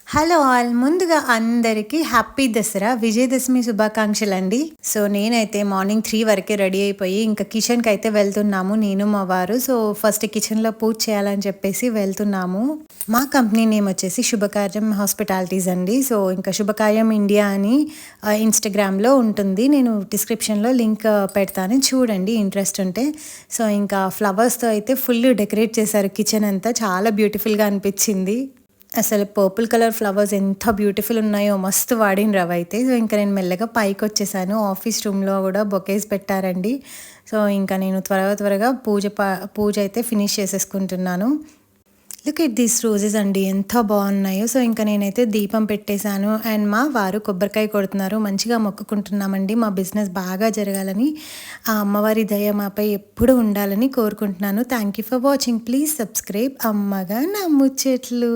Hello all! ముందుగా అందరికీ happy Dasara, Vijayadashami శుభాకాంక్షలండి. So, నేనైతే మార్నింగ్ 3 వరకే రెడీ అయిపోయి ఇంకా కిచెన్‌కైతే వెళ్తున్నాము నేను, మా వారు. సో, ఫస్ట్ కిచెన్‌లో పూజ చేయాలని చెప్పేసి వెళ్తున్నాము. మా కంపెనీ నేమ్ వచ్చేసి శుభకార్యం హాస్పిటాలిటీస్ అండి. సో, ఇంకా శుభకార్యం ఇండియా అని ఇన్‌స్టాగ్రామ్‌లో ఉంటుంది. నేను డిస్క్రిప్షన్‌లో లింక్ పెడతాను చూడండి ఇంట్రెస్ట్ ఉంటే. సో, ఇంకా ఫ్లవర్స్‌తో అయితే ఫుల్ డెకరేట్ చేశారు కిచెన్ అంతా. చాలా బ్యూటిఫుల్‌గా అనిపించింది. అసలు పర్పుల్ కలర్ ఫ్లవర్స్ ఎంత బ్యూటిఫుల్ ఉన్నాయో మస్తు వాడినరు అవైతే. సో, ఇంక నేను మెల్లగా పైకొచ్చేసాను. ఆఫీస్ రూమ్‌లో గూడా బొకేస్ పెట్టారండి. సో, ఇంకా నేను త్వరగా పూజ అయితే ఫినిష్ చేసేసుకుంటున్నాను. లుక్ ఎట్ దీస్ రోజెస్ అండి ఎంత బాగున్నాయో. సో, ఇంక నేనైతే దీపం పెట్టేశాను. అండ్ మా వారు కొబ్బరికాయ కొడుతున్నారు. మంచిగా మొక్కుకుంటున్నామండి మా బిజినెస్ బాగా జరగాలని. ఆ అమ్మవారి దయ మాపై ఎప్పుడు ఉండాలని కోరుకుంటున్నాను. Thank you for watching. Please subscribe. అమ్మగా నా ముచ్చట్లు.